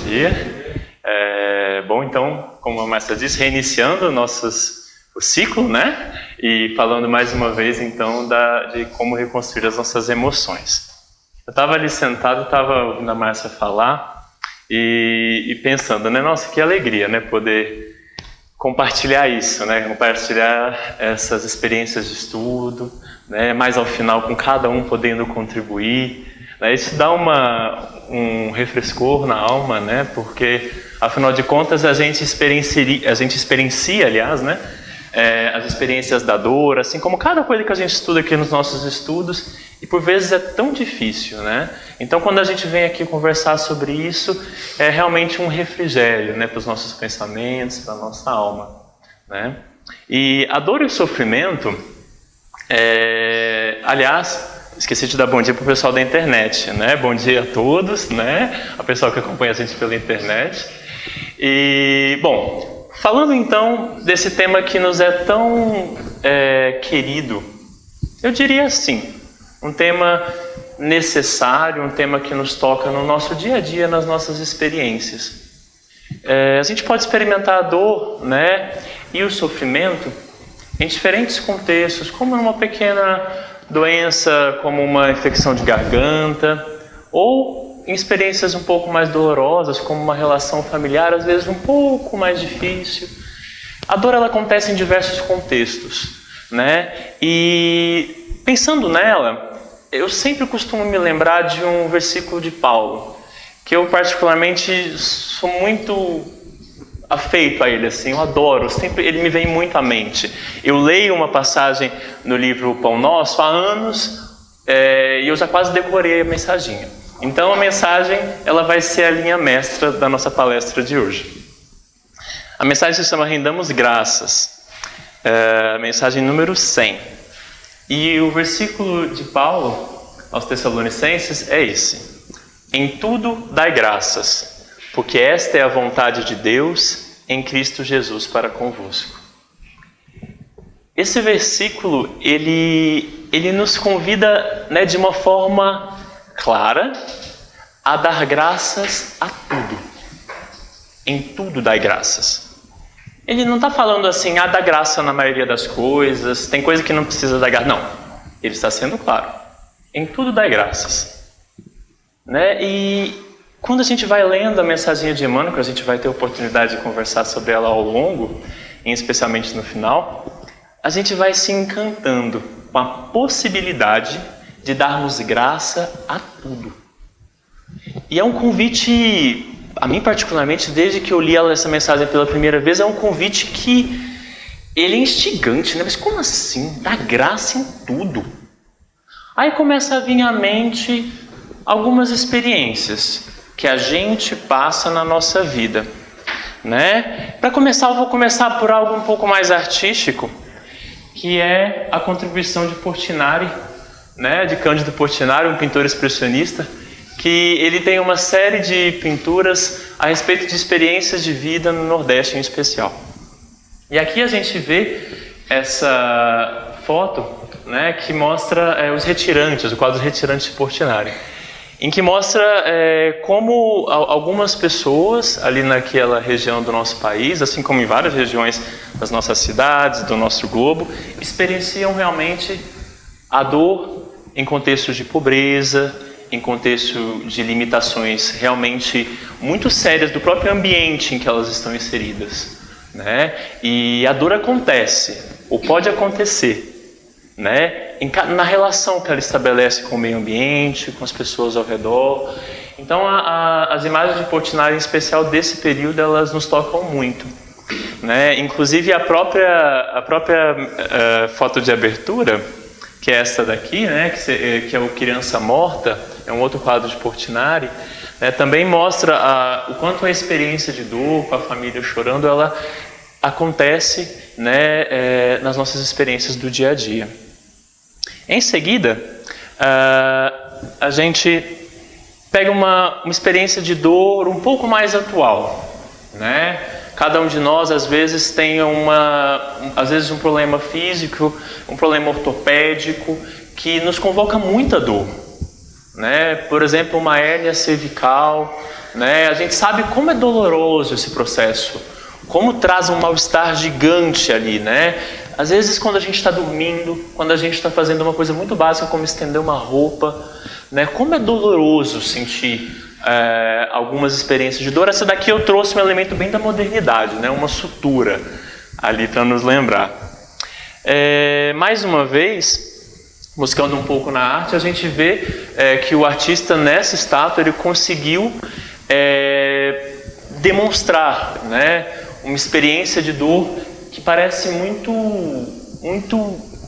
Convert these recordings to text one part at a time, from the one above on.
dia. Bom, então, como a mestra disse, reiniciando o ciclo, né? E falando mais uma vez, então, de como reconstruir as nossas emoções. Eu estava ali sentado, estava ouvindo a Márcia falar e pensando, né? Nossa, que alegria, né? Poder compartilhar isso, né? Compartilhar essas experiências de estudo, né? Mais ao final, com cada um podendo contribuir. Né? Isso dá um refrescor na alma, né? Porque, afinal de contas, a gente experiencia, aliás, né? As experiências da dor, assim como cada coisa que a gente estuda aqui nos nossos estudos, e por vezes é tão difícil, né? Então, quando a gente vem aqui conversar sobre isso, é realmente um refrigério, né, para os nossos pensamentos, para a nossa alma, né? E a dor e o sofrimento, aliás, esqueci de dar bom dia para o pessoal da internet, né? Bom dia a todos, né? A pessoal que acompanha a gente pela internet. E, bom, falando então desse tema que nos é tão querido, eu diria assim, um tema necessário, um tema que nos toca no nosso dia a dia, nas nossas experiências. A gente pode experimentar a dor, né, e o sofrimento em diferentes contextos, como numa pequena doença, como uma infecção de garganta, ou em experiências um pouco mais dolorosas, como uma relação familiar, às vezes um pouco mais difícil. A dor, ela acontece em diversos contextos, né? E pensando nela, eu sempre costumo me lembrar de um versículo de Paulo, que eu particularmente sou muito afeito a ele, assim, eu adoro, sempre ele me vem muito à mente. Eu leio uma passagem no livro Pão Nosso há anos e eu já quase decorei a mensaginha. Então a mensagem, ela vai ser a linha mestra da nossa palestra de hoje. A mensagem se chama Rendamos Graças, a mensagem número 100. E o versículo de Paulo aos Tessalonicenses é esse: em tudo dai graças, porque esta é a vontade de Deus em Cristo Jesus para convosco. Esse versículo, ele nos convida, né, de uma forma clara a dar graças a tudo. Em tudo dai graças. Ele não está falando assim, dá graça na maioria das coisas, tem coisa que não precisa dar graça. Não, ele está sendo claro. Em tudo dai graças. Né? E quando a gente vai lendo a mensaginha de Emmanuel, que a gente vai ter a oportunidade de conversar sobre ela ao longo, e especialmente no final, a gente vai se encantando com a possibilidade de darmos graça a tudo. E é um convite, a mim particularmente, desde que eu li essa mensagem pela primeira vez, é um convite que ele é instigante, né? Mas como assim? Dar graça em tudo? Aí começa a vir à mente algumas experiências que a gente passa na nossa vida, né? Para começar, eu vou começar por algo um pouco mais artístico, que é a contribuição de Portinari, né? De Cândido Portinari, um pintor expressionista, que ele tem uma série de pinturas a respeito de experiências de vida no Nordeste em especial. E aqui a gente vê essa foto, né, que mostra os retirantes, o quadro Retirantes de Portinari, em que mostra como algumas pessoas ali naquela região do nosso país, assim como em várias regiões das nossas cidades, do nosso globo, experienciam realmente a dor em contextos de pobreza, em contexto de limitações realmente muito sérias do próprio ambiente em que elas estão inseridas, né? E a dor acontece, ou pode acontecer, né? Na relação que ela estabelece com o meio ambiente, com as pessoas ao redor. Então, as imagens de Portinari, em especial desse período, elas nos tocam muito, né? Inclusive, a própria foto de abertura, que é essa daqui, né, que é o Criança Morta, é um outro quadro de Portinari, né, também mostra o quanto a experiência de dor, com a família chorando, ela acontece, né, nas nossas experiências do dia a dia. Em seguida, a gente pega uma experiência de dor um pouco mais atual, né? Cada um de nós, às vezes, tem um problema físico, um problema ortopédico, que nos convoca muita dor, né? Por exemplo, uma hérnia cervical, né? A gente sabe como é doloroso esse processo, como traz um mal-estar gigante ali, né? Às vezes quando a gente está dormindo, quando a gente está fazendo uma coisa muito básica como estender uma roupa, né? Como é doloroso sentir algumas experiências de dor. Essa daqui eu trouxe um elemento bem da modernidade, né? Uma sutura ali para nos lembrar. Mais uma vez, buscando um pouco na arte, a gente vê que o artista nessa estátua ele conseguiu demonstrar, né, uma experiência de dor que parece muito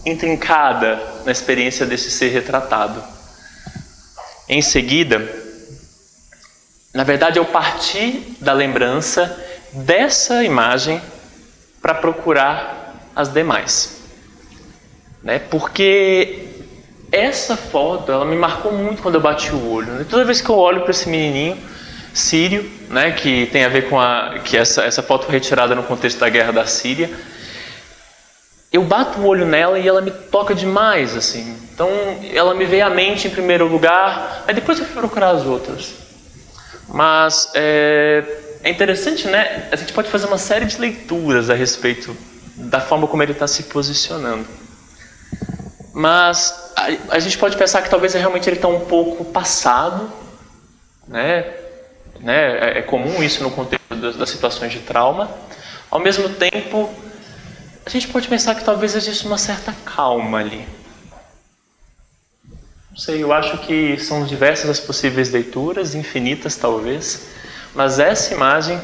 intrincada na experiência desse ser retratado. Em seguida, na verdade, eu parti da lembrança dessa imagem para procurar as demais, né? Porque essa foto, ela me marcou muito quando eu bati o olho, né? Toda vez que eu olho para esse menininho sírio, né, que tem a ver com essa foto foi retirada no contexto da guerra da Síria, eu bato o olho nela e ela me toca demais, assim. Então, ela me veio à mente em primeiro lugar, aí depois eu fui procurar as outras. Mas é interessante, né? A gente pode fazer uma série de leituras a respeito da forma como ele está se posicionando. Mas a gente pode pensar que talvez realmente ele está um pouco passado, né? É comum isso no contexto das situações de trauma. Ao mesmo tempo, a gente pode pensar que talvez exista uma certa calma ali. Não sei, eu acho que são diversas as possíveis leituras, infinitas talvez, mas essa imagem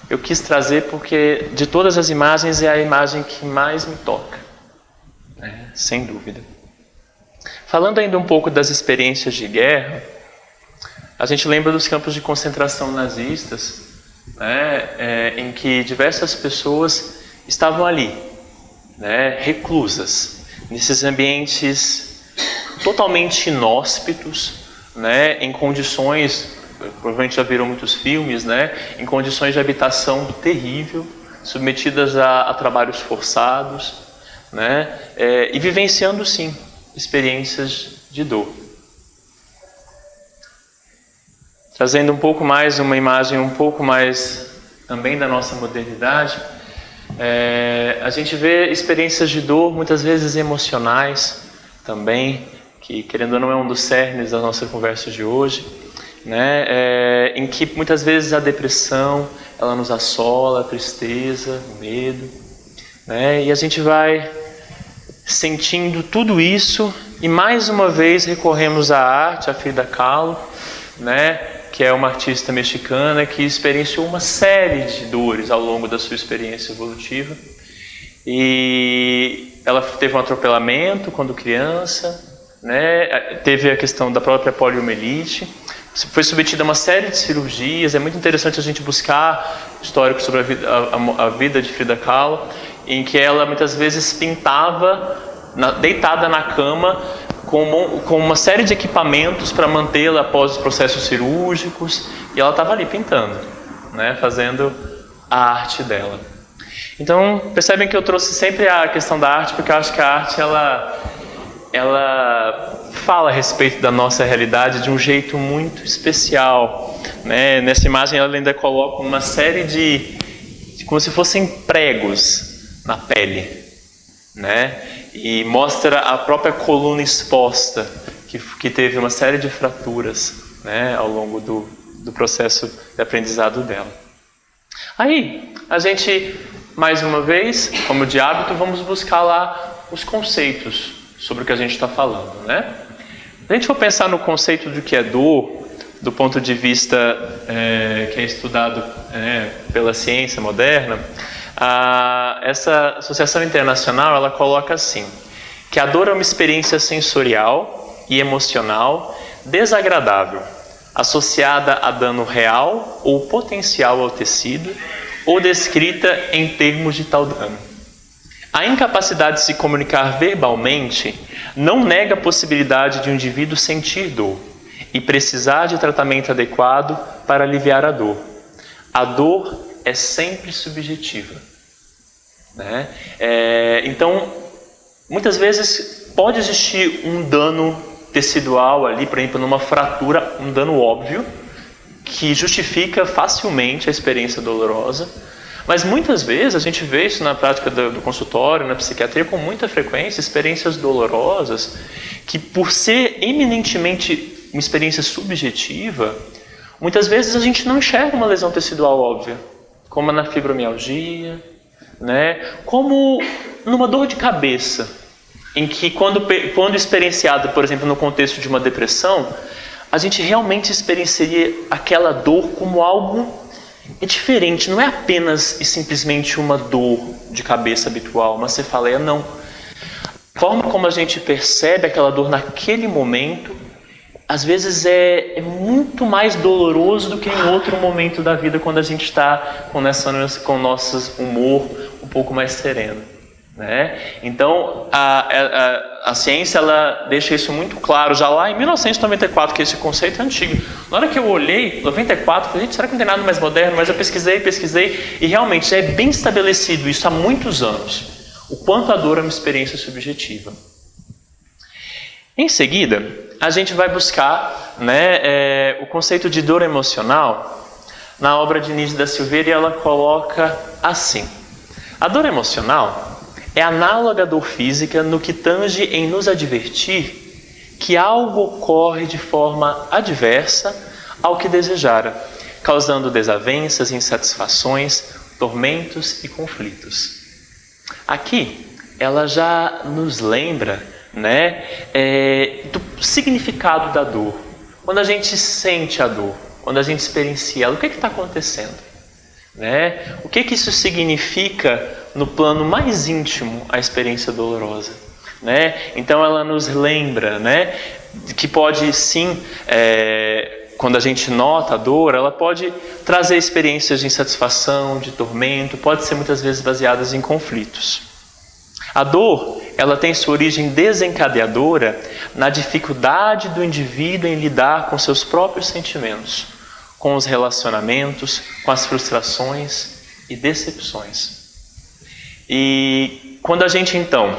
eu quis trazer porque de todas as imagens é a imagem que mais me toca, né? Sem dúvida. Falando ainda um pouco das experiências de guerra, a gente lembra dos campos de concentração nazistas, né, em que diversas pessoas estavam ali, né, reclusas, nesses ambientes totalmente inóspitos, né, em condições, provavelmente já viram muitos filmes, né, em condições de habitação terrível, submetidas a trabalhos forçados, né, e vivenciando sim experiências de dor. Trazendo um pouco mais, uma imagem um pouco mais também da nossa modernidade, a gente vê experiências de dor, muitas vezes emocionais também, que querendo ou não é um dos cernes da nossa conversa de hoje, né? Em que muitas vezes a depressão, ela nos assola, a tristeza, o medo, né? E a gente vai sentindo tudo isso e mais uma vez recorremos à arte, a Frida Kahlo, né? Que é uma artista mexicana que experienciou uma série de dores ao longo da sua experiência evolutiva. E ela teve um atropelamento quando criança, né? Teve a questão da própria poliomielite, foi submetida a uma série de cirurgias. É muito interessante a gente buscar históricos sobre a vida de Frida Kahlo, em que ela muitas vezes pintava deitada na cama, com uma série de equipamentos para mantê-la após os processos cirúrgicos, e ela estava ali pintando, né, fazendo a arte dela. Então, percebem que eu trouxe sempre a questão da arte, porque eu acho que a arte ela fala a respeito da nossa realidade de um jeito muito especial, né? Nessa imagem ela ainda coloca uma série de como se fossem pregos na pele, né? E mostra a própria coluna exposta, que teve uma série de fraturas, né, ao longo do processo de aprendizado dela. Aí, a gente, mais uma vez, como de hábito, vamos buscar lá os conceitos sobre o que a gente está falando, né? Se a gente for pensar no conceito do que é dor, do ponto de vista que é estudado pela ciência moderna, essa associação internacional ela coloca assim, que a dor é uma experiência sensorial e emocional desagradável, associada a dano real ou potencial ao tecido, ou descrita em termos de tal dano. A incapacidade de se comunicar verbalmente não nega a possibilidade de um indivíduo sentir dor e precisar de tratamento adequado para aliviar a dor. A dor é sempre subjetiva, né? Então, muitas vezes pode existir um dano tecidual ali, por exemplo, numa fratura, um dano óbvio, que justifica facilmente a experiência dolorosa. Mas muitas vezes a gente vê isso na prática do consultório, na psiquiatria, com muita frequência, experiências dolorosas, que por ser eminentemente uma experiência subjetiva, muitas vezes a gente não enxerga uma lesão tecidual óbvia, como na fibromialgia, né? Como numa dor de cabeça, em que quando experienciada, por exemplo, no contexto de uma depressão, a gente realmente experienciaria aquela dor como algo diferente, não é apenas e simplesmente uma dor de cabeça habitual, uma cefaleia, não. A forma como a gente percebe aquela dor naquele momento, às vezes é muito mais doloroso do que em outro momento da vida, quando a gente está com nosso humor um pouco mais sereno, né? Então, a ciência, ela deixa isso muito claro, já lá em 1994, que esse conceito é antigo. Na hora que eu olhei, 94, falei, gente, será que não tem nada mais moderno? Mas eu pesquisei, e realmente já é bem estabelecido isso há muitos anos, o quanto a dor é uma experiência subjetiva. Em seguida, a gente vai buscar, né, o conceito de dor emocional na obra de Nígia da Silveira, e ela coloca assim: a dor emocional é análoga à dor física no que tange em nos advertir que algo ocorre de forma adversa ao que desejara, causando desavenças, insatisfações, tormentos e conflitos. Aqui, ela já nos lembra, né, do significado da dor. Quando a gente sente a dor, quando a gente experiencia ela, o que está acontecendo? Né? O que isso significa no plano mais íntimo, a experiência dolorosa, né? Então ela nos lembra, né, que pode sim, quando a gente nota a dor, ela pode trazer experiências de insatisfação, de tormento, pode ser muitas vezes baseadas em conflitos. A dor, ela tem sua origem desencadeadora na dificuldade do indivíduo em lidar com seus próprios sentimentos, com os relacionamentos, com as frustrações e decepções. E quando a gente então,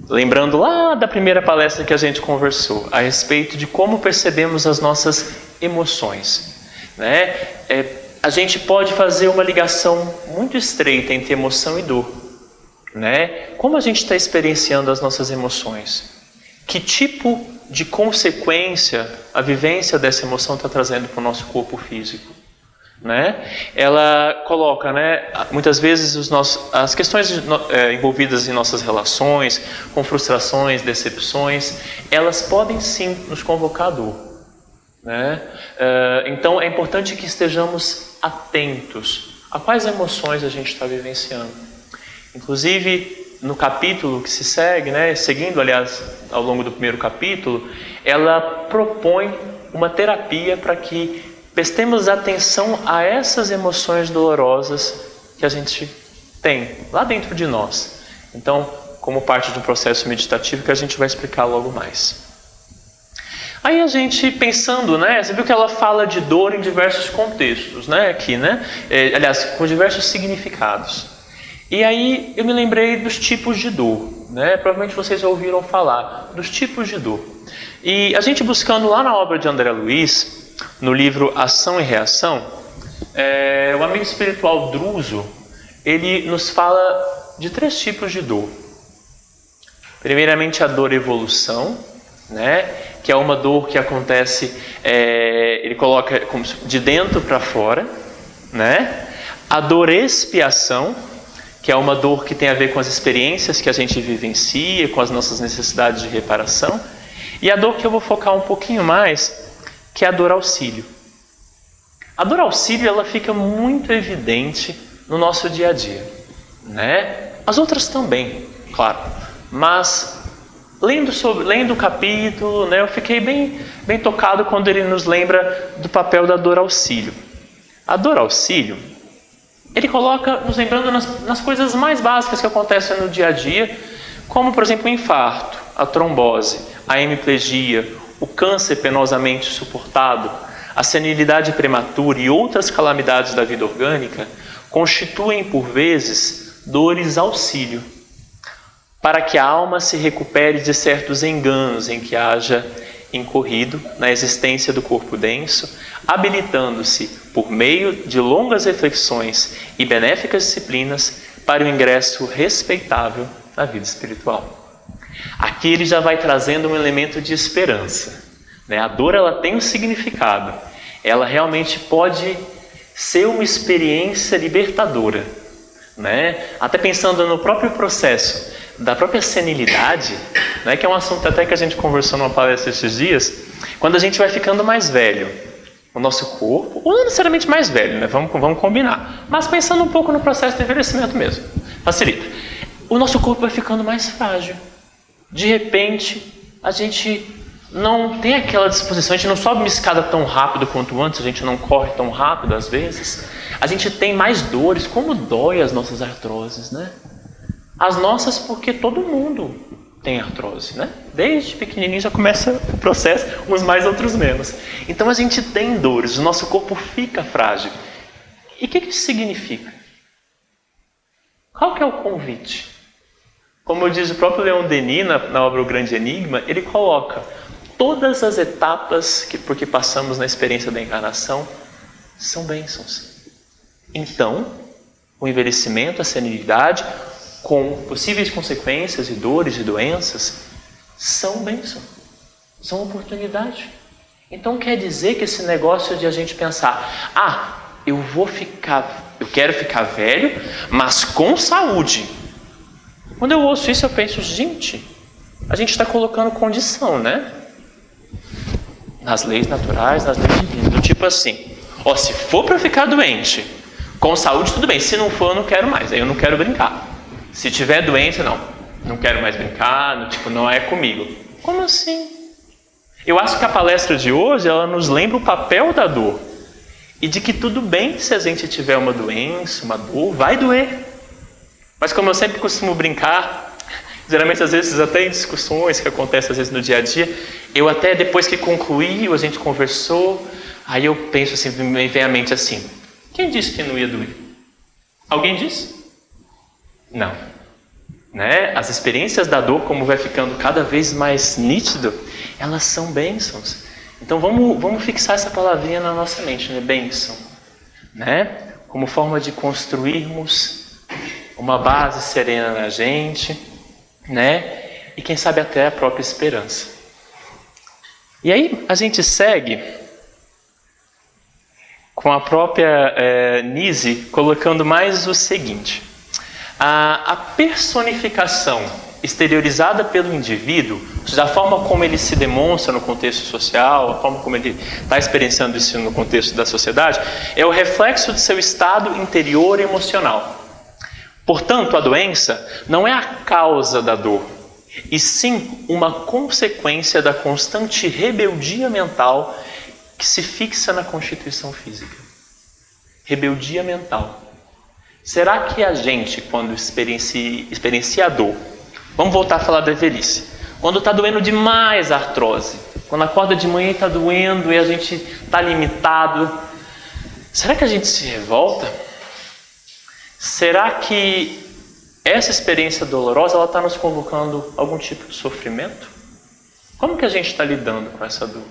lembrando lá da primeira palestra que a gente conversou, a respeito de como percebemos as nossas emoções, né? A gente pode fazer uma ligação muito estreita entre emoção e dor, né? Como a gente está experienciando as nossas emoções? Que tipo de consequência a vivência dessa emoção está trazendo para o nosso corpo físico, né? Ela coloca, né, muitas vezes as questões envolvidas em nossas relações, com frustrações, decepções, elas podem sim nos convocar a dor, né? Então é importante que estejamos atentos a quais emoções a gente está vivenciando. Inclusive, no capítulo que se segue, né, seguindo, aliás, ao longo do primeiro capítulo, ela propõe uma terapia para que prestemos atenção a essas emoções dolorosas que a gente tem lá dentro de nós. Então, como parte de um processo meditativo que a gente vai explicar logo mais. Aí a gente pensando, né, você viu que ela fala de dor em diversos contextos, né, aqui, né, aliás, com diversos significados. E aí eu me lembrei dos tipos de dor, né? Provavelmente vocês já ouviram falar dos tipos de dor. E a gente buscando lá na obra de André Luiz, no livro Ação e Reação, o amigo espiritual Druso, ele nos fala de 3 tipos de dor. Primeiramente a dor evolução, né? Que é uma dor que acontece, ele coloca como de dentro para fora, né? A dor expiação, que é uma dor que tem a ver com as experiências que a gente vivencia, com as nossas necessidades de reparação. E a dor que eu vou focar um pouquinho mais, que é a dor auxílio. A dor auxílio, ela fica muito evidente no nosso dia a dia, né? As outras também, claro. Mas, lendo o capítulo, né, eu fiquei bem tocado quando ele nos lembra do papel da dor auxílio. A dor auxílio, ele coloca, nos lembrando nas coisas mais básicas que acontecem no dia a dia, como, por exemplo, o infarto, a trombose, a hemiplegia, o câncer penosamente suportado, a senilidade prematura e outras calamidades da vida orgânica, constituem, por vezes, dores auxílio. para que a alma se recupere de certos enganos em que haja incorrido na existência do corpo denso, habilitando-se, por meio de longas reflexões e benéficas disciplinas, para o ingresso respeitável na vida espiritual. Aqui ele já vai trazendo um elemento de esperança, né? A dor, ela tem um significado. Ela realmente pode ser uma experiência libertadora, né? Até pensando no próprio processo da própria senilidade, né? Que é um assunto até que a gente conversou numa palestra esses dias. Quando a gente vai ficando mais velho, o nosso corpo, ou não necessariamente mais velho, né? Vamos combinar, mas pensando um pouco no processo de envelhecimento mesmo, facilita. O nosso corpo vai ficando mais frágil. De repente, a gente não tem aquela disposição, a gente não sobe uma escada tão rápido quanto antes, a gente não corre tão rápido às vezes. A gente tem mais dores, como dói as nossas artroses, né? As nossas, porque todo mundo tem artrose, né? Desde pequenininho já começa o processo, uns mais, outros menos. Então a gente tem dores, o nosso corpo fica frágil. E o que isso significa? Qual que é o convite? Como diz o próprio Leon Denis na obra O Grande Enigma, ele coloca todas as etapas por que passamos na experiência da encarnação são bênçãos. Então, o envelhecimento, a senilidade, com possíveis consequências e dores e doenças, são bênção, são oportunidade. Então quer dizer que esse negócio de a gente pensar, eu quero ficar velho, mas com saúde. Quando eu ouço isso eu penso, gente, a gente está colocando condição, né? Nas leis naturais, nas leis divinas, do tipo assim, se for para eu ficar doente, com saúde tudo bem, se não for eu não quero mais, aí eu não quero brincar. Se tiver doença, não quero mais brincar, não é comigo. Como assim? Eu acho que a palestra de hoje, ela nos lembra o papel da dor. E de que tudo bem se a gente tiver uma doença, uma dor, vai doer. Mas como eu sempre costumo brincar, geralmente às vezes até em discussões que acontecem às vezes no dia a dia, eu até depois que concluí, a gente conversou, aí eu penso assim, me vem à mente assim, quem disse que não ia doer? Alguém disse? Não, né? As experiências da dor, como vai ficando cada vez mais nítido, elas são bênçãos. Então vamos fixar essa palavrinha na nossa mente, né? Bênção, né? Como forma de construirmos uma base serena na gente, né? E quem sabe até a própria esperança. E aí a gente segue com a própria Nise colocando mais o seguinte. A personificação exteriorizada pelo indivíduo, ou seja, a forma como ele se demonstra no contexto social, a forma como ele está experienciando isso no contexto da sociedade, é o reflexo de seu estado interior emocional. Portanto, a doença não é a causa da dor, e sim uma consequência da constante rebeldia mental que se fixa na constituição física. Rebeldia mental. Será que a gente, quando experiencia a dor, vamos voltar a falar da velhice, quando está doendo demais a artrose, quando acorda de manhã e está doendo e a gente está limitado, será que a gente se revolta? Será que essa experiência dolorosa ela está nos convocando a algum tipo de sofrimento? Como que a gente está lidando com essa dor?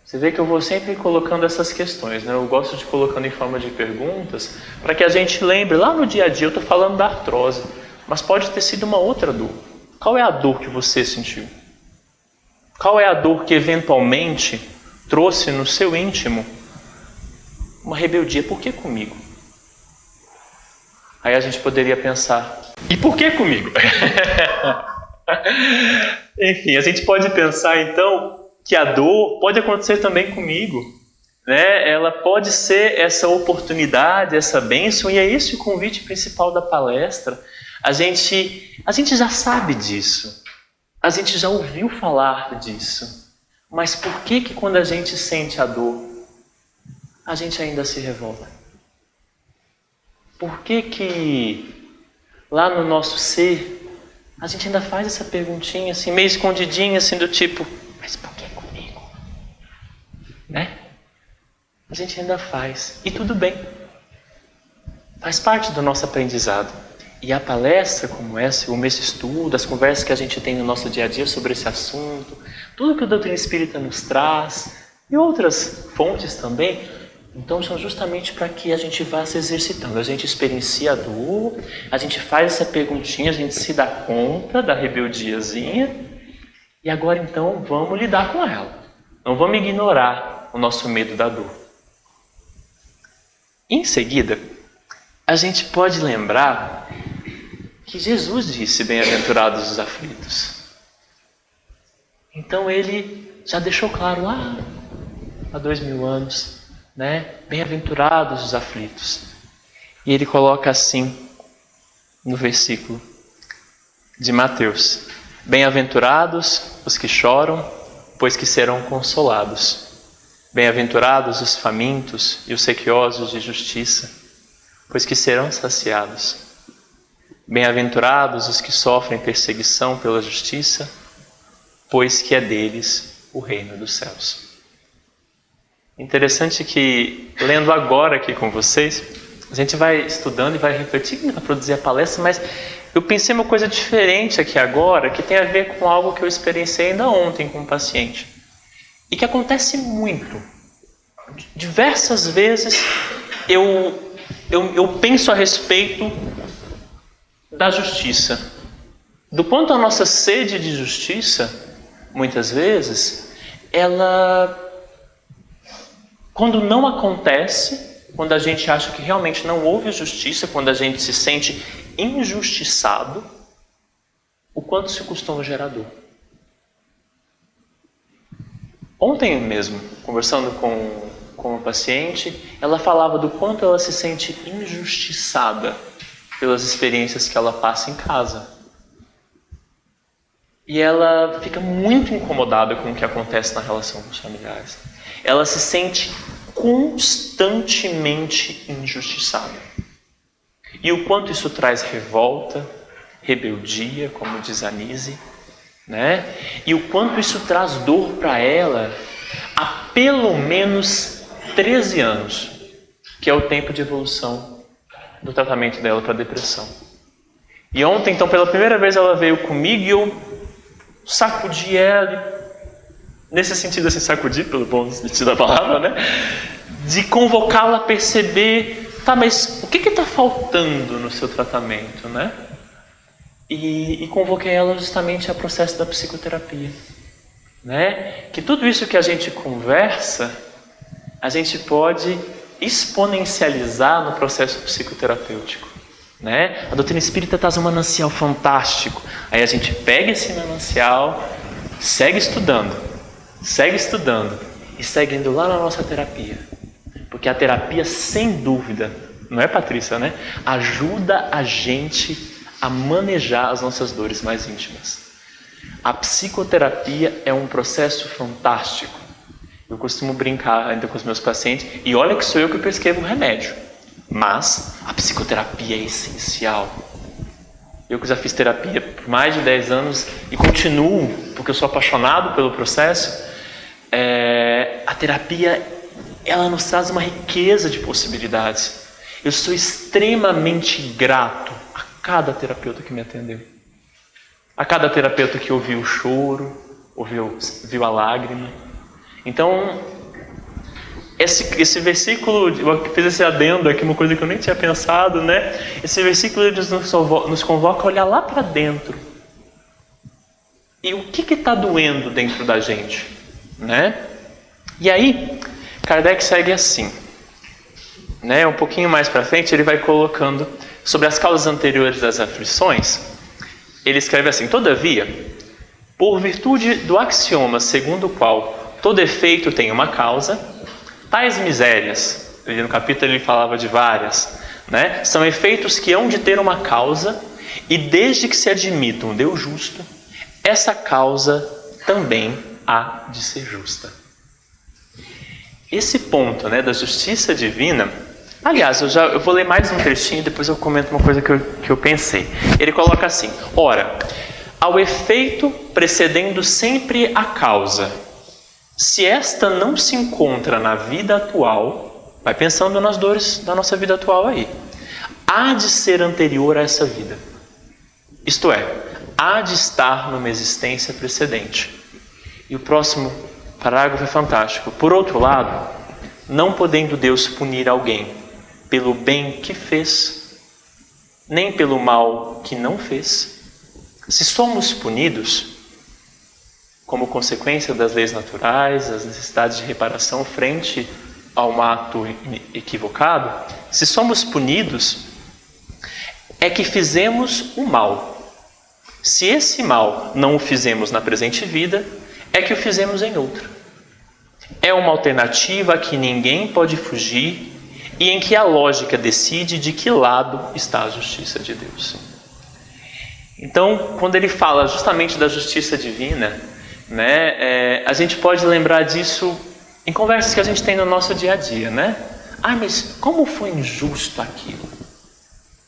Você vê que eu vou sempre colocando essas questões, né? Eu gosto de colocando em forma de perguntas para que a gente lembre, lá no dia a dia eu estou falando da artrose, mas pode ter sido uma outra dor. Qual é a dor que você sentiu? Qual é a dor que eventualmente trouxe no seu íntimo uma rebeldia? Por que comigo? Aí a gente poderia pensar, e por que comigo? Enfim, a gente pode pensar então que a dor pode acontecer também comigo, né? Ela pode ser essa oportunidade, essa bênção, e é esse o convite principal da palestra. A gente já sabe disso, a gente já ouviu falar disso, mas por que quando a gente sente a dor, a gente ainda se revolta? Por que lá no nosso ser, a gente ainda faz essa perguntinha assim, meio escondidinha, assim, do tipo, mas por que comigo? Né? A gente ainda faz. E tudo bem. Faz parte do nosso aprendizado. E a palestra como essa, o mês de estudo, as conversas que a gente tem no nosso dia a dia sobre esse assunto, tudo que o doutrina espírita nos traz, e outras fontes também, então são justamente para que a gente vá se exercitando. A gente experiencia a dor, a gente faz essa perguntinha, a gente se dá conta da rebeldiazinha, e agora então vamos lidar com ela. Não vamos ignorar o nosso medo da dor. Em seguida, a gente pode lembrar que Jesus disse: bem-aventurados os aflitos. Então ele já deixou claro lá há 2000 anos, né? Bem-aventurados os aflitos. E ele coloca assim no versículo de Mateus: bem-aventurados os que choram, pois que serão consolados. Bem-aventurados os famintos e os sequiosos de justiça, pois que serão saciados. Bem-aventurados os que sofrem perseguição pela justiça, pois que é deles o reino dos céus. Interessante que, lendo agora aqui com vocês, a gente vai estudando e vai refletindo para produzir a palestra, mas eu pensei uma coisa diferente aqui agora, que tem a ver com algo que eu experienciei ainda ontem com um paciente. E que acontece muito. Diversas vezes eu penso a respeito da justiça. Do quanto a nossa sede de justiça, muitas vezes, ela, quando não acontece, quando a gente acha que realmente não houve justiça, quando a gente se sente injustiçado, o quanto se costuma gerar dor. Ontem mesmo, conversando com uma paciente, ela falava do quanto ela se sente injustiçada pelas experiências que ela passa em casa. E ela fica muito incomodada com o que acontece na relação com os familiares. Ela se sente constantemente injustiçada. E o quanto isso traz revolta, rebeldia, como diz a Nise, né? E o quanto isso traz dor para ela há pelo menos 13 anos, que é o tempo de evolução do tratamento dela para depressão. E ontem, então, pela primeira vez ela veio comigo e eu sacudi ela, nesse sentido assim, sacudir, pelo bom sentido da palavra, né? De convocá-la a perceber, tá, mas o que está faltando no seu tratamento, né? E convoquei ela justamente ao processo da psicoterapia, né? Que tudo isso que a gente conversa, a gente pode exponencializar no processo psicoterapêutico, né? A doutrina espírita traz um manancial fantástico. Aí a gente pega esse manancial, segue estudando e segue indo lá na nossa terapia. Porque a terapia, sem dúvida, não é, Patrícia, né? Ajuda a gente a manejar as nossas dores mais íntimas. A psicoterapia é um processo fantástico. Eu costumo brincar ainda com os meus pacientes, e olha que sou eu que prescrevo o remédio, mas a psicoterapia é essencial. Eu que já fiz terapia por mais de 10 anos e continuo, porque eu sou apaixonado pelo processo, a terapia, ela nos traz uma riqueza de possibilidades. Eu sou extremamente grato a cada terapeuta que me atendeu, a cada terapeuta que ouviu o choro, viu a lágrima. Então, esse versículo, eu fiz esse adendo aqui, uma coisa que eu nem tinha pensado, né? Esse versículo nos convoca a olhar lá para dentro. E o que está doendo dentro da gente, né? E aí, Kardec segue assim, né? Um pouquinho mais para frente, ele vai colocando sobre as causas anteriores das aflições. Ele escreve assim: todavia, por virtude do axioma segundo o qual todo efeito tem uma causa, tais misérias, no capítulo ele falava de várias, né? São efeitos que hão de ter uma causa, e desde que se admita um Deus justo, essa causa também há de ser justa. Esse ponto, né, da justiça divina, aliás, eu vou ler mais um trechinho e depois eu comento uma coisa que eu pensei. Ele coloca assim: ora, ao efeito precedendo sempre a causa, se esta não se encontra na vida atual, vai pensando nas dores da nossa vida atual aí, há de ser anterior a essa vida. Isto é, há de estar numa existência precedente. E o próximo parágrafo é fantástico. Por outro lado, não podendo Deus punir alguém pelo bem que fez, nem pelo mal que não fez, se somos punidos como consequência das leis naturais, das necessidades de reparação frente a um ato equivocado, se somos punidos, é que fizemos o mal. Se esse mal não o fizemos na presente vida, é que o fizemos em outra. É uma alternativa a que ninguém pode fugir e em que a lógica decide de que lado está a justiça de Deus. Então, quando ele fala justamente da justiça divina, a gente pode lembrar disso em conversas que a gente tem no nosso dia a dia, mas como foi injusto aquilo?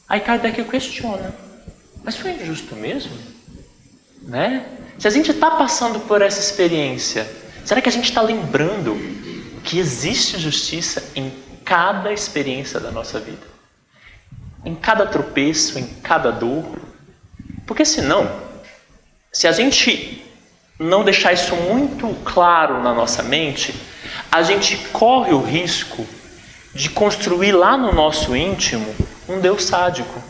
Aí Kardec questiona, mas foi injusto mesmo? Se a gente está passando por essa experiência, será que a gente está lembrando que existe justiça em cada experiência da nossa vida? Em cada tropeço, em cada dor? Porque senão, se a gente não deixar isso muito claro na nossa mente, a gente corre o risco de construir lá no nosso íntimo um Deus sádico.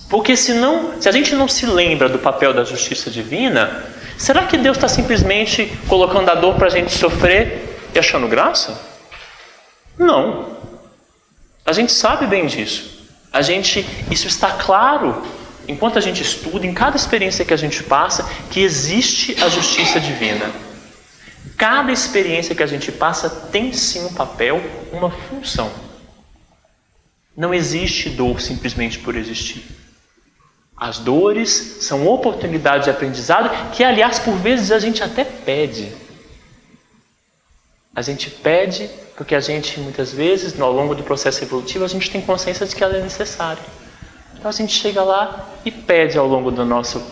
Porque se a gente não se lembra do papel da justiça divina, será que Deus está simplesmente colocando a dor para a gente sofrer e achando graça? Não. A gente sabe bem disso. Isso está claro enquanto a gente estuda, em cada experiência que a gente passa, que existe a justiça divina. Cada experiência que a gente passa tem sim um papel, uma função. Não existe dor simplesmente por existir. As dores são oportunidades de aprendizado que, aliás, por vezes a gente até pede. A gente pede porque a gente, muitas vezes, ao longo do processo evolutivo, a gente tem consciência de que ela é necessária. Então a gente chega lá e pede ao longo do nosso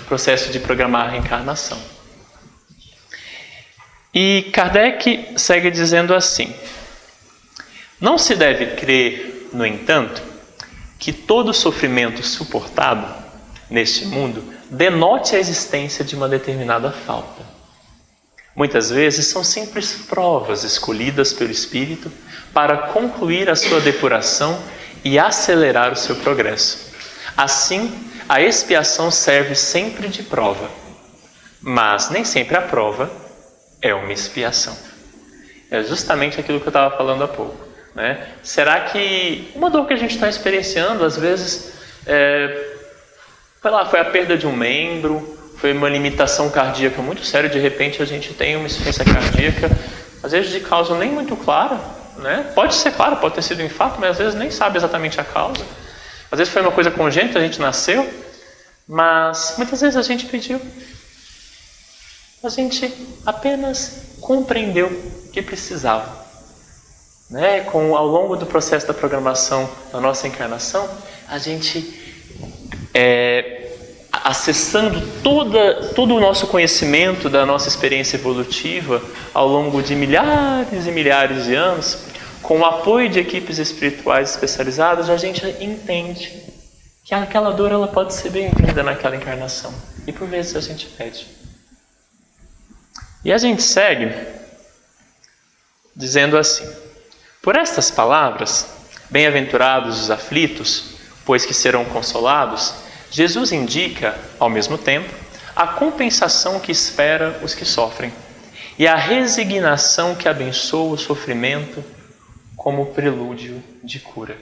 processo de programar a reencarnação. E Kardec segue dizendo assim: não se deve crer, no entanto, que todo sofrimento suportado neste mundo denote a existência de uma determinada falta. Muitas vezes são simples provas escolhidas pelo Espírito para concluir a sua depuração e acelerar o seu progresso. Assim, a expiação serve sempre de prova, mas nem sempre a prova é uma expiação. É justamente aquilo que eu estava falando há pouco. Será que uma dor que a gente está experienciando, às vezes, foi a perda de um membro, foi uma limitação cardíaca muito séria, de repente a gente tem uma insuficiência cardíaca, às vezes de causa nem muito clara, Pode ser clara, pode ter sido um infarto, mas às vezes nem sabe exatamente a causa. Às vezes foi uma coisa congênita, a gente nasceu, mas muitas vezes a gente pediu. A gente apenas compreendeu que precisava. Ao longo do processo da programação da nossa encarnação, a gente acessando todo o nosso conhecimento da nossa experiência evolutiva ao longo de milhares e milhares de anos, com o apoio de equipes espirituais especializadas, a gente entende que aquela dor ela pode ser bem-vinda naquela encarnação. E por vezes a gente pede. E a gente segue dizendo assim: por estas palavras, bem-aventurados os aflitos, pois que serão consolados, Jesus indica, ao mesmo tempo, a compensação que espera os que sofrem e a resignação que abençoa o sofrimento como prelúdio de cura.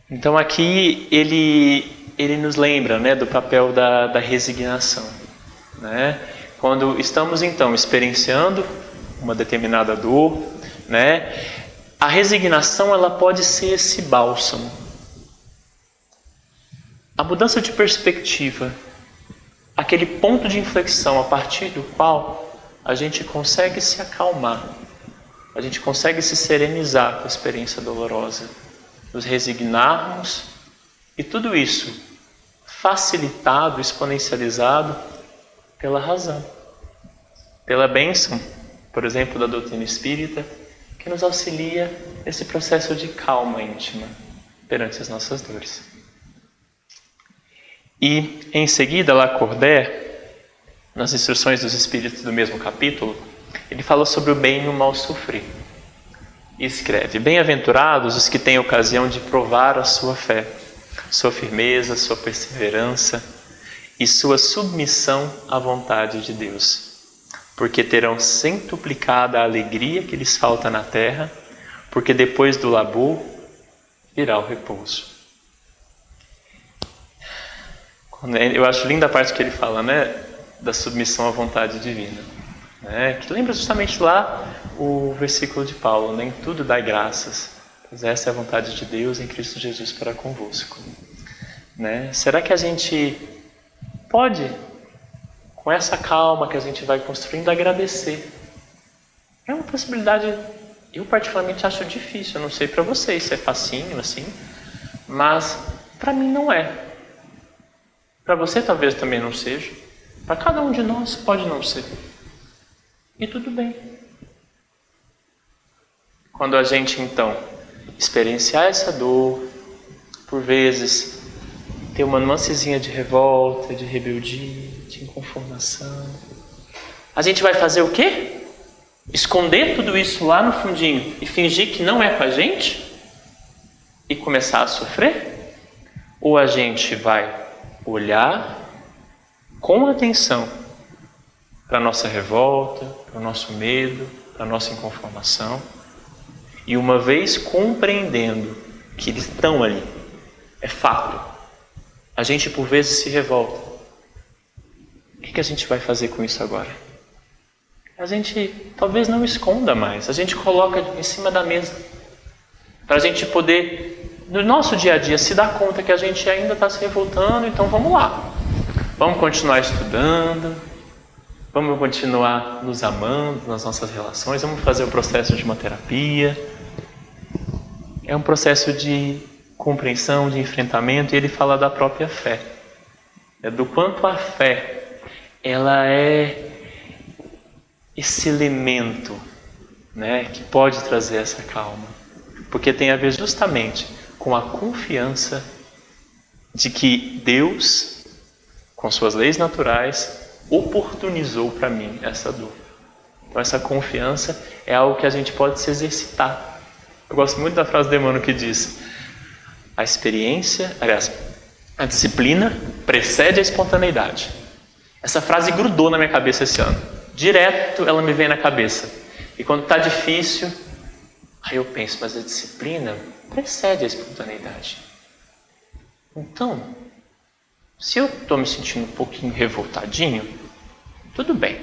Então aqui ele nos lembra do papel da resignação. Quando estamos então experienciando uma determinada dor, a resignação ela pode ser esse bálsamo. A mudança de perspectiva, aquele ponto de inflexão a partir do qual a gente consegue se acalmar, a gente consegue se serenizar com a experiência dolorosa, nos resignarmos, e tudo isso facilitado, exponencializado pela razão, pela bênção, por exemplo, da doutrina espírita, que nos auxilia nesse processo de calma íntima. perante as nossas dores. E, em seguida, Lacordaire, nas instruções dos Espíritos do mesmo capítulo, ele fala sobre o bem e o mal sofrer. E escreve: bem-aventurados os que têm ocasião de provar a sua fé, sua firmeza, sua perseverança e sua submissão à vontade de Deus, porque terão centuplicada a alegria que lhes falta na terra, porque depois do labor virá o repouso. Eu acho linda a parte que ele fala, né, da submissão à vontade divina, né, que lembra justamente lá o versículo de Paulo, nem tudo dai graças, pois essa é a vontade de Deus em Cristo Jesus para convosco. Né? Será que a gente pode, com essa calma que a gente vai construindo, agradecer? É uma possibilidade, eu particularmente acho difícil, eu não sei para vocês se é facinho assim, mas para mim não é. Para você talvez também não seja. Para cada um de nós pode não ser. E tudo bem. Quando a gente então experienciar essa dor, por vezes ter uma nuancezinha de revolta, de rebeldia, de inconformação, a gente vai fazer o quê? Esconder tudo isso lá no fundinho e fingir que não é com a gente? E começar a sofrer? Ou a gente vai olhar com atenção para a nossa revolta, para o nosso medo, para a nossa inconformação, e uma vez compreendendo que eles estão ali, é fato, a gente por vezes se revolta. O que a gente vai fazer com isso agora? A gente talvez não esconda mais, a gente coloca em cima da mesa, para a gente poder, no nosso dia a dia, se dar conta que a gente ainda está se revoltando. Então vamos lá, vamos continuar estudando, vamos continuar nos amando nas nossas relações, vamos fazer o processo de uma terapia. É um processo de compreensão, de enfrentamento, e ele fala da própria fé. É do quanto a fé, ela é esse elemento, né, que pode trazer essa calma. Porque tem a ver justamente com a confiança de que Deus, com suas leis naturais, oportunizou para mim essa dor. Então essa confiança é algo que a gente pode se exercitar. Eu gosto muito da frase de Emmanuel que diz: a experiência, aliás, a disciplina precede a espontaneidade. Essa frase grudou na minha cabeça esse ano. Direto ela me vem na cabeça. E quando está difícil, aí eu penso, mas a disciplina precede a espontaneidade. Então, se eu estou me sentindo um pouquinho revoltadinho, tudo bem.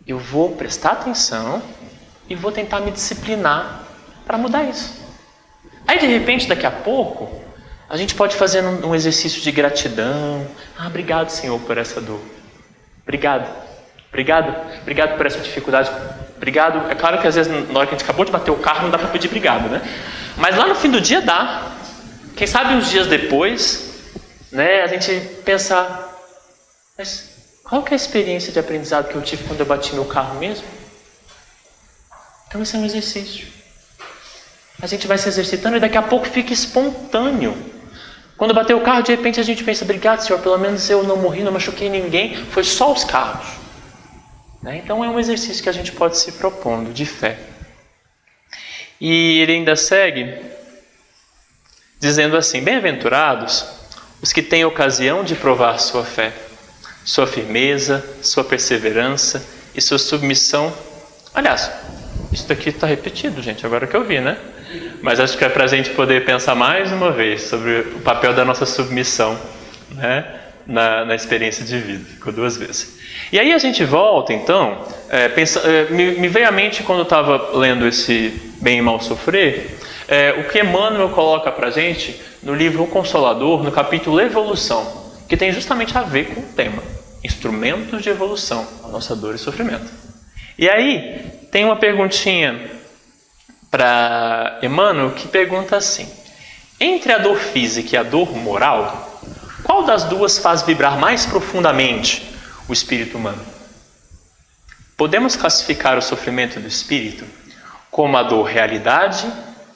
Eu vou prestar atenção e vou tentar me disciplinar para mudar isso. Aí, de repente, daqui a pouco, a gente pode fazer um exercício de gratidão. Obrigado, Senhor, por essa dor. Obrigado por essa dificuldade. Obrigado. É claro que às vezes, na hora que a gente acabou de bater o carro, não dá para pedir obrigado, né? Mas lá no fim do dia dá. Quem sabe uns dias depois, né, a gente pensar, mas qual que é a experiência de aprendizado que eu tive quando eu bati meu carro mesmo? Então esse é um exercício. A gente vai se exercitando e daqui a pouco fica espontâneo. Quando bater o carro, de repente a gente pensa, obrigado, Senhor, pelo menos eu não morri, não machuquei ninguém, foi só os carros. Né? Então é um exercício que a gente pode se propondo de fé. E ele ainda segue dizendo assim: bem-aventurados os que têm ocasião de provar sua fé, sua firmeza, sua perseverança e sua submissão. Aliás, isso daqui está repetido, gente, agora que eu vi, né? Mas acho que é para a gente poder pensar mais uma vez sobre o papel da nossa submissão, né, na experiência de vida. Ficou 2 vezes. E aí a gente volta, então, me veio à mente quando eu estava lendo esse Bem e Mal Sofrer, o que Emmanuel coloca para a gente no livro O Consolador, no capítulo Evolução, que tem justamente a ver com o tema, instrumentos de evolução, a nossa dor e sofrimento. E aí tem uma perguntinha para Emmanuel que pergunta assim: entre a dor física e a dor moral, qual das duas faz vibrar mais profundamente o espírito humano? Podemos classificar o sofrimento do espírito como a dor realidade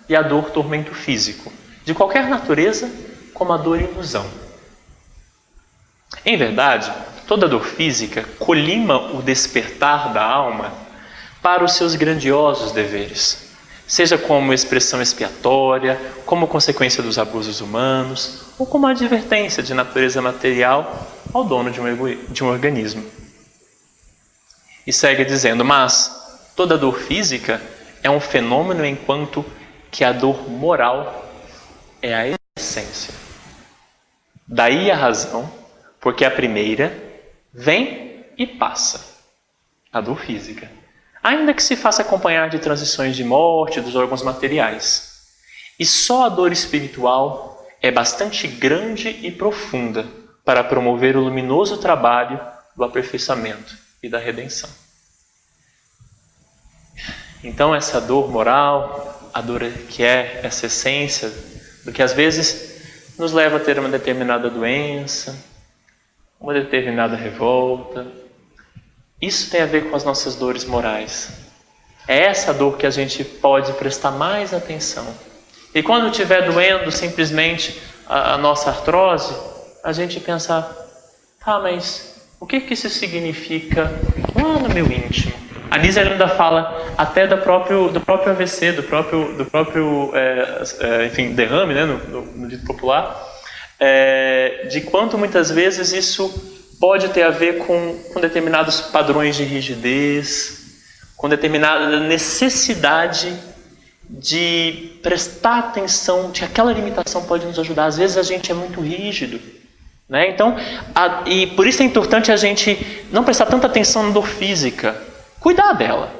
e a dor tormento físico, de qualquer natureza, como a dor e ilusão. Em verdade, toda dor física colima o despertar da alma para os seus grandiosos deveres, seja como expressão expiatória, como consequência dos abusos humanos, ou como advertência de natureza material ao dono de um organismo. E segue dizendo, mas toda dor física é um fenômeno enquanto que a dor moral é a essência. Daí a razão, porque a primeira vem e passa, a dor física, ainda que se faça acompanhar de transições de morte dos órgãos materiais. E só a dor espiritual é bastante grande e profunda para promover o luminoso trabalho do aperfeiçoamento e da redenção. Então essa dor moral, a dor que é essa essência, do que às vezes nos leva a ter uma determinada doença, uma determinada revolta, isso tem a ver com as nossas dores morais. É essa dor que a gente pode prestar mais atenção. E quando estiver doendo simplesmente a nossa artrose, a gente pensar, mas o que isso significa lá no meu íntimo? A Nise ainda fala até do próprio AVC, do próprio derrame, né, no dito popular, de quanto muitas vezes isso pode ter a ver com determinados padrões de rigidez, com determinada necessidade de prestar atenção, de que aquela limitação pode nos ajudar. Às vezes a gente é muito rígido, né? Então, e por isso é importante a gente não prestar tanta atenção na dor física, cuidar dela,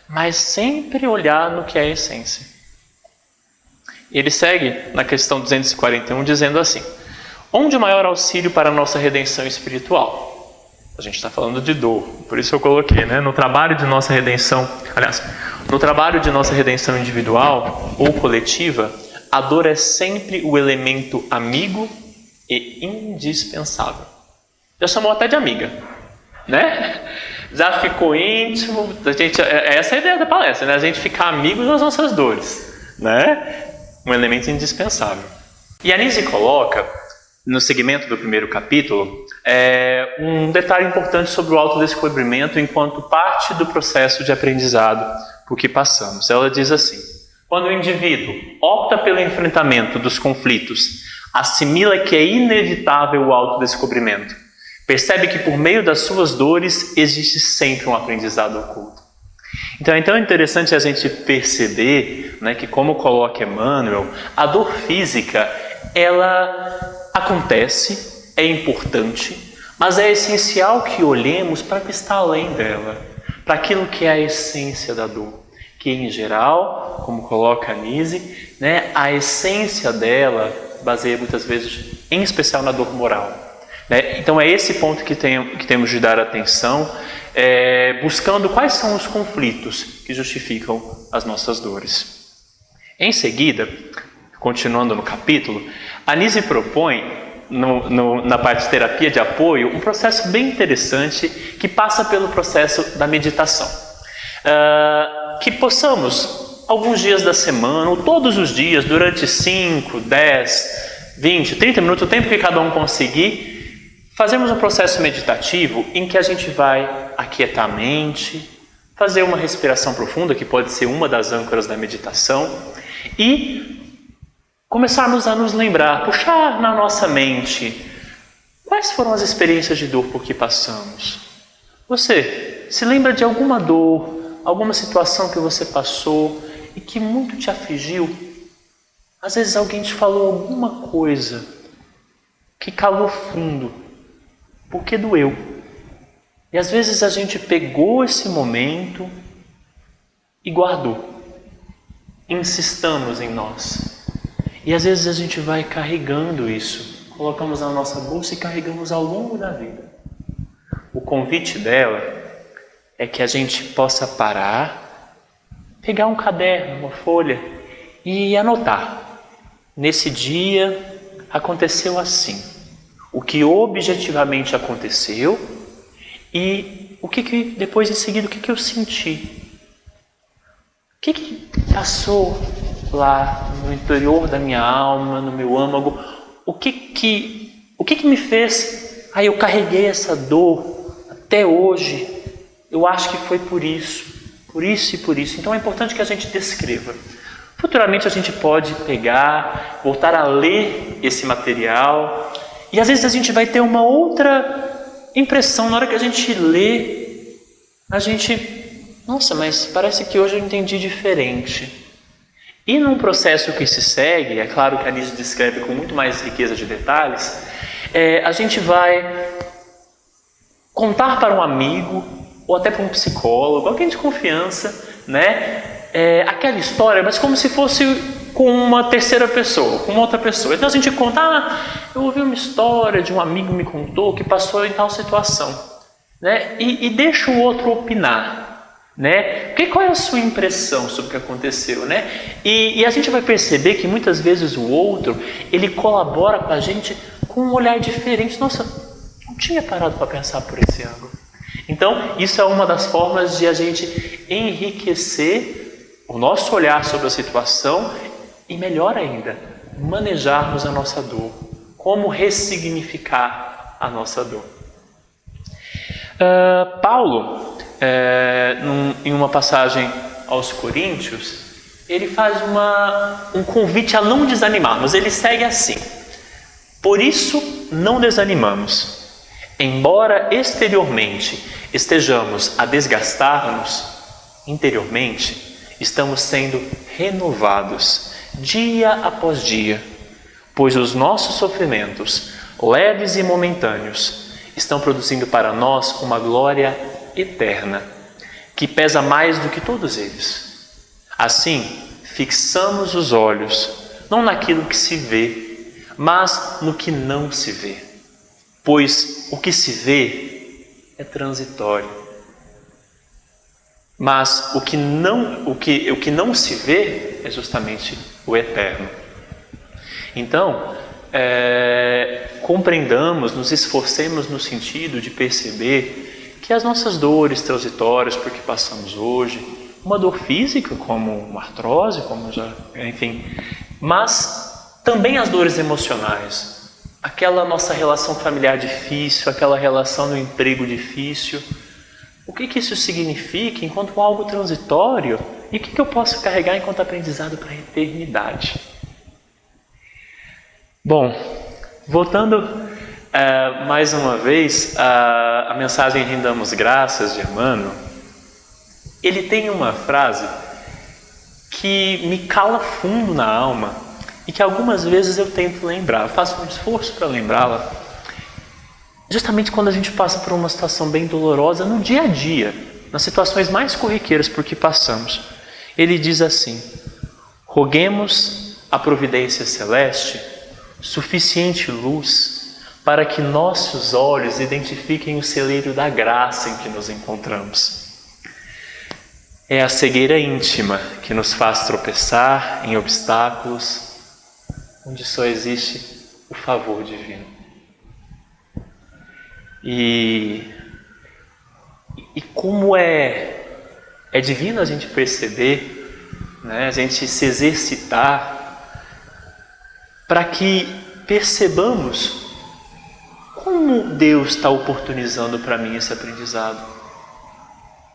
mas sempre olhar no que é a essência. Ele segue na questão 241 dizendo assim, onde o maior auxílio para a nossa redenção espiritual? A gente está falando de dor, por isso eu coloquei, né? No trabalho de nossa redenção, no trabalho de nossa redenção individual ou coletiva, a dor é sempre o elemento amigo e indispensável. Já chamou até de amiga, né? Já ficou íntimo, essa é a ideia da palestra, né? A gente ficar amigo das nossas dores, né? Um elemento indispensável. E a Nise coloca, no segmento do primeiro capítulo, um detalhe importante sobre o autodescobrimento enquanto parte do processo de aprendizado por que passamos. Ela diz assim, quando o indivíduo opta pelo enfrentamento dos conflitos, assimila que é inevitável o autodescobrimento, percebe que por meio das suas dores existe sempre um aprendizado oculto. Então é tão interessante a gente perceber, né, que como coloca Emmanuel, a dor física, ela acontece, é importante, mas é essencial que olhemos para o que está além dela, para aquilo que é a essência da dor, que em geral, como coloca a Nise, né, a essência dela baseia muitas vezes, em especial na dor moral. Né? Então é esse ponto que temos de dar atenção, buscando quais são os conflitos que justificam as nossas dores. Em seguida, continuando no capítulo, a Nise propõe, na parte de terapia de apoio, um processo bem interessante que passa pelo processo da meditação. Que possamos, alguns dias da semana, ou todos os dias, durante 5, 10, 20, 30 minutos, o tempo que cada um conseguir, fazemos um processo meditativo em que a gente vai aquietar a mente, fazer uma respiração profunda, que pode ser uma das âncoras da meditação, e começarmos a nos lembrar, puxar na nossa mente, quais foram as experiências de dor por que passamos? Você se lembra de alguma dor, alguma situação que você passou e que muito te afligiu? Às vezes alguém te falou alguma coisa que calou fundo, porque doeu. E às vezes a gente pegou esse momento e guardou. Insistamos em nós. E às vezes a gente vai carregando isso, colocamos na nossa bolsa e carregamos ao longo da vida. O convite dela é que a gente possa parar, pegar um caderno, uma folha e anotar. Nesse dia aconteceu assim, o que objetivamente aconteceu e o que depois em seguida, o que eu senti. O que passou lá no interior da minha alma, no meu âmago, o que me fez? Eu carreguei essa dor até hoje. Eu acho que foi por isso e por isso. Então é importante que a gente descreva. Futuramente a gente pode pegar, voltar a ler esse material e às vezes a gente vai ter uma outra impressão. Na hora que a gente lê, a gente... Nossa, mas parece que hoje eu entendi diferente. E num processo que se segue, é claro que a Anísio descreve com muito mais riqueza de detalhes, a gente vai contar para um amigo ou até para um psicólogo, alguém de confiança, né? Aquela história, mas como se fosse com uma terceira pessoa, com uma outra pessoa. Então a gente conta, eu ouvi uma história de um amigo me contou que passou em tal situação, né? E deixa o outro opinar. Né? Qual é a sua impressão sobre o que aconteceu, né? E a gente vai perceber que muitas vezes o outro, ele colabora com a gente com um olhar diferente. Nossa, não tinha parado para pensar por esse ângulo. Então, isso é uma das formas de a gente enriquecer o nosso olhar sobre a situação e, melhor ainda, manejarmos a nossa dor. Como ressignificar a nossa dor. Paulo... em uma passagem aos Coríntios, ele faz um convite a não desanimarmos. Ele segue assim: por isso não desanimamos, embora exteriormente estejamos a desgastar-nos, interiormente estamos sendo renovados dia após dia, pois os nossos sofrimentos, leves e momentâneos, estão produzindo para nós uma glória eterna, que pesa mais do que todos eles. Assim, fixamos os olhos, não naquilo que se vê, mas no que não se vê. Pois o que se vê é transitório. Mas o que não se vê é justamente o eterno. Então, compreendamos, nos esforcemos no sentido de perceber que as nossas dores transitórias por que passamos hoje, uma dor física como uma artrose, enfim, mas também as dores emocionais, aquela nossa relação familiar difícil, aquela relação no emprego difícil, o que isso significa enquanto algo transitório e o que eu posso carregar enquanto aprendizado para a eternidade. Bom, voltando mais uma vez, a mensagem Rendamos Graças de Emmanuel, ele tem uma frase que me cala fundo na alma e que algumas vezes eu tento lembrar, faço um esforço para lembrá-la, justamente quando a gente passa por uma situação bem dolorosa no dia a dia, nas situações mais corriqueiras por que passamos. Ele diz assim: roguemos a providência celeste suficiente luz para que nossos olhos identifiquem o celeiro da graça em que nos encontramos. É a cegueira íntima que nos faz tropeçar em obstáculos onde só existe o favor divino. E como é divino a gente perceber, né, a gente se exercitar para que percebamos como Deus está oportunizando para mim esse aprendizado,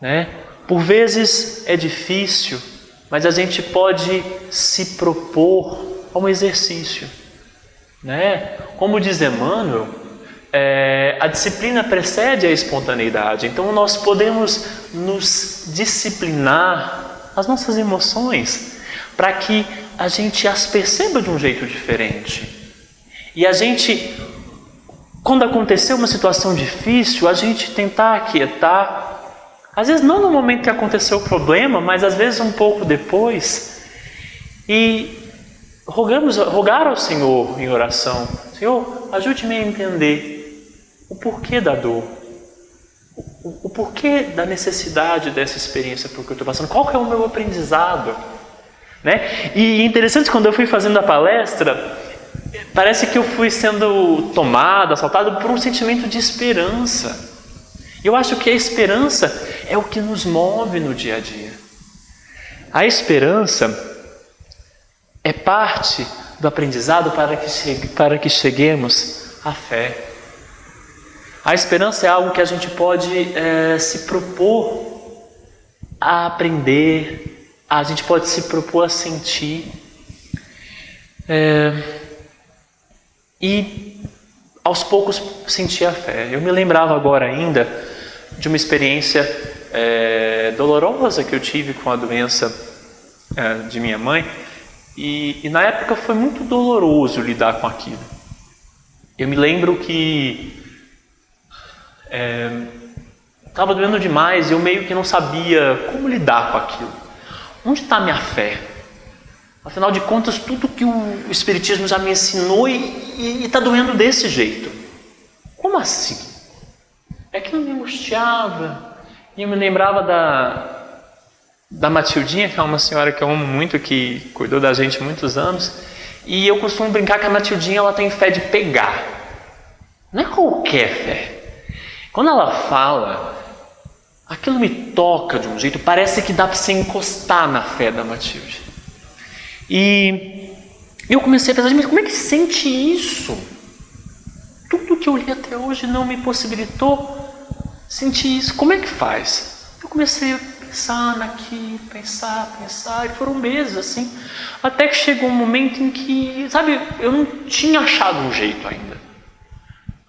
né? Por vezes é difícil, mas a gente pode se propor a um exercício, né? Como diz Emmanuel, a disciplina precede a espontaneidade. Então nós podemos nos disciplinar as nossas emoções para que a gente as perceba de um jeito diferente. E a gente, quando acontecer uma situação difícil, a gente tentar aquietar, às vezes não no momento que aconteceu o problema, mas às vezes um pouco depois, e rogar ao Senhor em oração: Senhor, ajude-me a entender o porquê da dor, o porquê da necessidade dessa experiência por que eu estou passando, qual que é o meu aprendizado, né? E interessante, quando eu fui fazendo a palestra, parece que eu fui sendo tomado, assaltado por um sentimento de esperança. Eu acho que a esperança é o que nos move no dia a dia. A esperança é parte do aprendizado para que cheguemos à fé. A esperança é algo que a gente pode se propor a aprender, a gente pode se propor a sentir. E aos poucos sentir a fé. Eu me lembrava agora ainda de uma experiência dolorosa que eu tive com a doença de minha mãe. E na época foi muito doloroso lidar com aquilo. Eu me lembro que estava doendo demais e eu meio que não sabia como lidar com aquilo. Onde está a minha fé? Afinal de contas, tudo que o Espiritismo já me ensinou e está doendo desse jeito. Como assim? É que eu me angustiava. E eu me lembrava da Matildinha, que é uma senhora que eu amo muito, que cuidou da gente há muitos anos. E eu costumo brincar que a Matildinha ela tem fé de pegar. Não é qualquer fé. Quando ela fala, aquilo me toca de um jeito, parece que dá para você encostar na fé da Matilde. E eu comecei a pensar, mas como é que sente isso? Tudo que eu li até hoje não me possibilitou sentir isso. Como é que faz? Eu comecei a pensar naquilo, pensar, e foram meses assim, até que chegou um momento em que, sabe, eu não tinha achado um jeito ainda.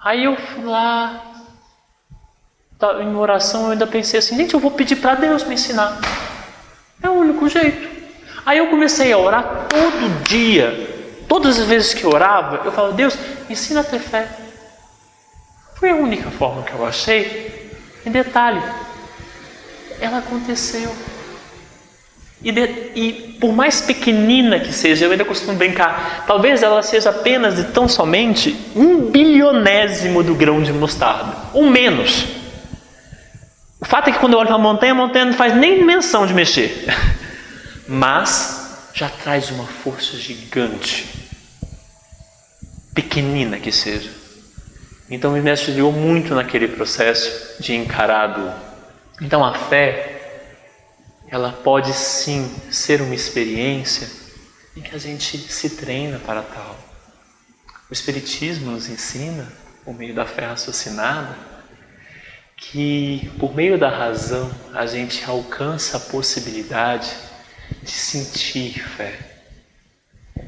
Aí eu fui lá, em oração eu ainda pensei assim, gente, eu vou pedir para Deus me ensinar. É o único jeito. Aí eu comecei a orar todo dia. Todas as vezes que eu orava, eu falava, Deus, me ensina a ter fé. Foi a única forma que eu achei. Em detalhe, ela aconteceu. E por mais pequenina que seja, eu ainda costumo brincar, talvez ela seja apenas e tão somente 1/1000º do grão de mostarda, ou menos. O fato é que quando eu olho para a montanha não faz nem menção de mexer. Mas já traz uma força gigante, pequenina que seja. Então me auxiliou muito naquele processo de encarar a dor. Então a fé, ela pode sim ser uma experiência em que a gente se treina para tal. O Espiritismo nos ensina, por meio da fé raciocinada, que por meio da razão a gente alcança a possibilidade de sentir fé,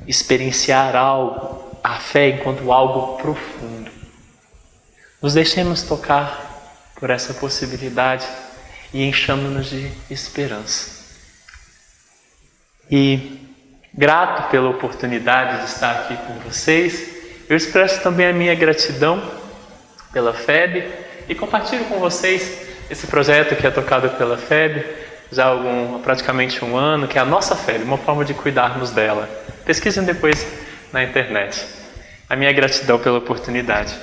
experienciar algo, a fé enquanto algo profundo. Nos deixemos tocar por essa possibilidade e enchamos-nos de esperança. E grato pela oportunidade de estar aqui com vocês, eu expresso também a minha gratidão pela FEB e compartilho com vocês esse projeto que é tocado pela FEB já há praticamente um ano, que é a nossa FEB, uma forma de cuidarmos dela. Pesquisem depois na internet. A minha gratidão pela oportunidade.